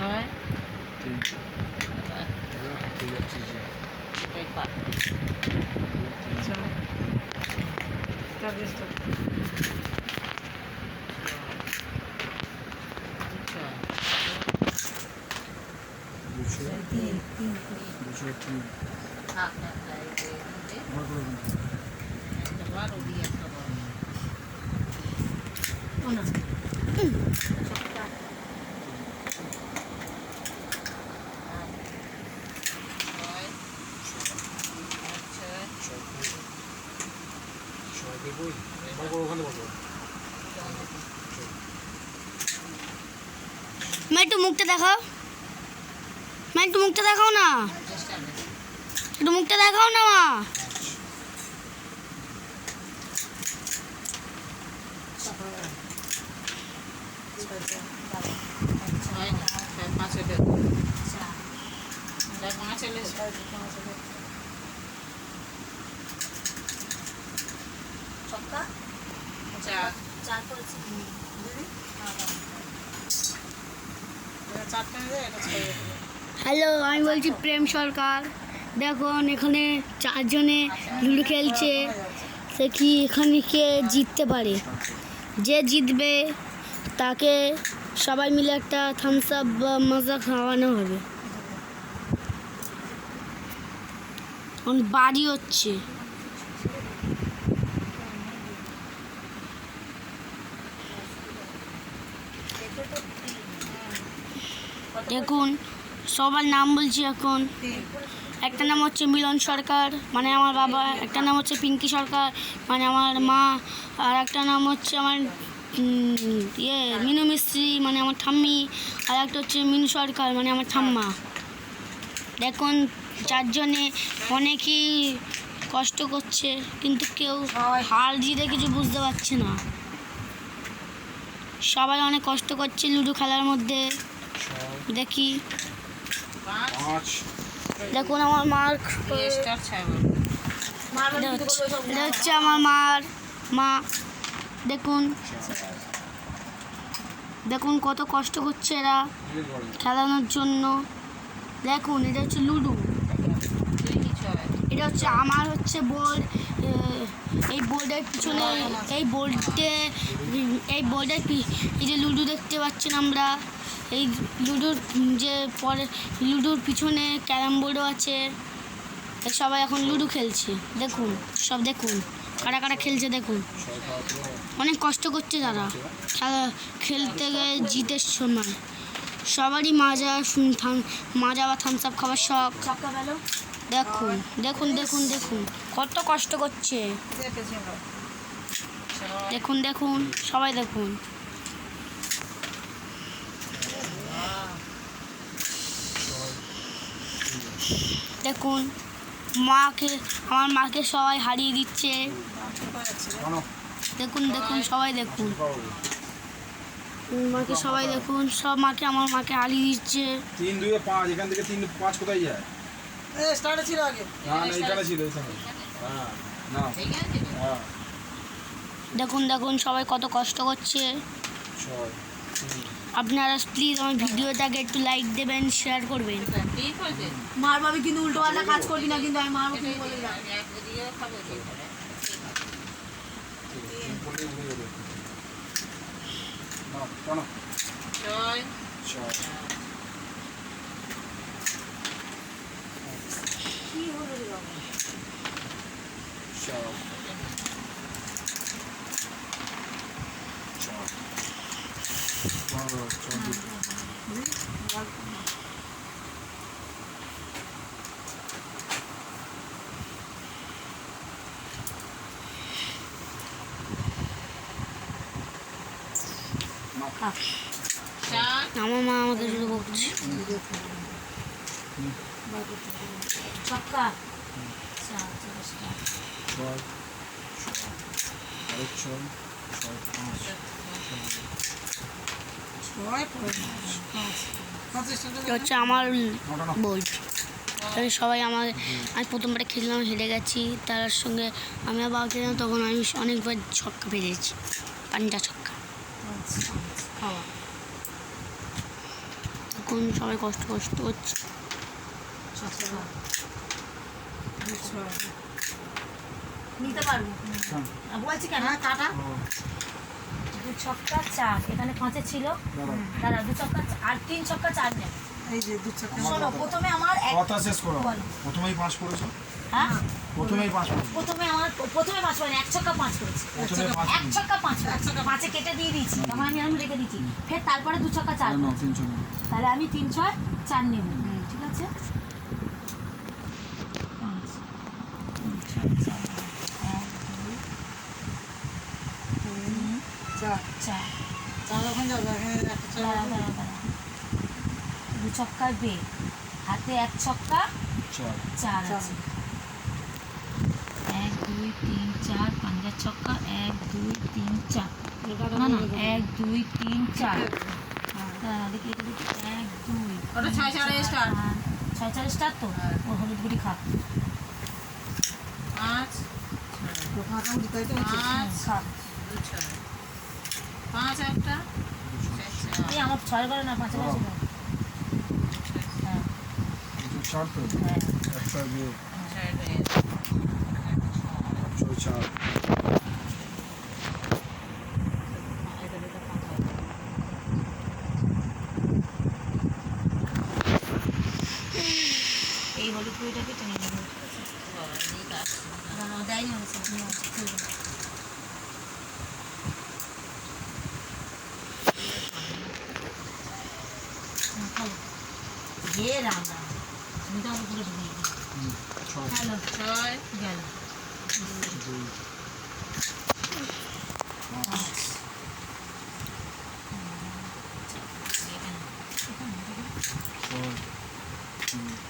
ছয় তিন এই পাঁচ দুশো দুশো তিন मैं একটু মুখটা দেখাও मैं একটু মুখটা দেখাও না একটু মুখটা দেখাও না মা হ্যালো আমি বলছি প্রেম সরকার দেখুন এখানে চারজনে লুডো খেলছে সে কি এখানে কে জিততে পারে যে জিতবে তাকে সবাই মিলে একটা থামস আপ বা মাজা খাওয়ানো হবে বাড়ি হচ্ছে দেখুন সবার নাম বলছি এখন একটা নাম হচ্ছে মিলন সরকার মানে আমার বাবা একটা নাম হচ্ছে পিঙ্কি সরকার মানে আমার মা আর একটা নাম হচ্ছে আমার মিনু মিস্ত্রি মানে আমার ঠাম্মি আর একটা হচ্ছে মিনু সরকার মানে আমার ঠাম্মা দেখুন চারজনে অনেকই কষ্ট করছে কিন্তু কেউ হার জিতে কিছু বুঝতে পারছে না সবাই অনেক কষ্ট করছে লুডো খেলার মধ্যে দেখি দেখুন আমার মার্ক এটা হচ্ছে আমার মা দেখুন দেখুন কত কষ্ট করছে এরা খেলানোর জন্য দেখুন এটা হচ্ছে লুডো এটা হচ্ছে আমার হচ্ছে বোর্ড এই বোর্ডের পিছনে এই বোর্ডের এই যে লুডো দেখতে পাচ্ছেন আমরা এই লুডোর যে পরে লুডোর পিছনে ক্যারাম বোর্ডও আছে সবাই এখন লুডো খেলছে দেখুন সব দেখুন কারা কারা খেলছে দেখুন অনেক কষ্ট করছে তারা খেলতে গিয়ে জিতের সময় সবারই মাজা বা থামস আপ খাবার শখ দেখুন দেখুন দেখুন দেখুন কত কষ্ট করছে দেখুন দেখুন সবাই দেখুন দেখুন আমার মাকে সবাই হারিয়ে দিচ্ছে দেখুন দেখুন সবাই দেখুন মাকে সবাই দেখুন সব আমার মাকে হারিয়ে দিচ্ছে 3 2 5 এখান থেকে 3 5 কোথায় যায় স্টার্টে ছিল আগে না এখানে ছিল এখানে না দেখুন দেখুন সবাই কত কষ্ট করছে আপনারা প্লিজ আমার ভিডিওটাকে একটু লাইক দেবেন শেয়ার করবেন মার ভাবে কিন্তু উল্টো পাল্টা কাজ করবি না কিন্তু আমি মারবো কি বলে দিলাম কি হলো রে বাবা আমার মা আমাকে শুধু বকছে ছক্কা হচ্ছে আমার বোল্ড সবাই আমি প্রথমবার খেললাম হেরে গেছি তার সঙ্গে আমি আবার খেললাম তখন আমি অনেকবার ছক্কা পেয়েছি 5টা ছক্কা দেখুন সবাই কষ্ট করছে। নিতে পারবো বলছি কেন কাটা 2 ছক্কা 4 এখানে 5 ছিল দাদা 2 ছক্কা আর 3 ছক্কা 4 নেন এই যে 2 ছক্কা শোনো প্রথমে আমার কথা শেষ করো বলো। প্রথমেই 5 করেছো হ্যাঁ প্রথমেই 5 করেছো প্রথমে 5 মানে 1 ছক্কা 5 করেছি প্রথমে 5 1 ছক্কা 5 5 কেটে দিয়ে দিয়েছি তখন আমি এরকম রেখে দিয়েছি ফের তারপরে 2 ছক্কা 4 না 3 জন তাহলে আমি 3 6 4 নেব ঠিক আছে 2 ছক্কার বেগ হাতে 1 ছক্কা 4 আছে 1 2 3 4 5 ছক্কা 1 2 3 4 না না 1 2 3 4 দেখি 1 2 ওটা 6 4 স্টার 6 4 স্টার তো ও হলুদ গুড়ি খা 5 খা 5 একটা এই আমার 6 করে না 5 আছে হ্যাঁ 4 তো হ্যাঁ একটা দিয়ে 4 এই হলুদ গুড়িটাকে টেনে নেব না দেয়নি আমি ये राम राम তুমি তো আমার পুরো ঢুকে গেছি 6 হ্যালো 6 গেল 2 6 3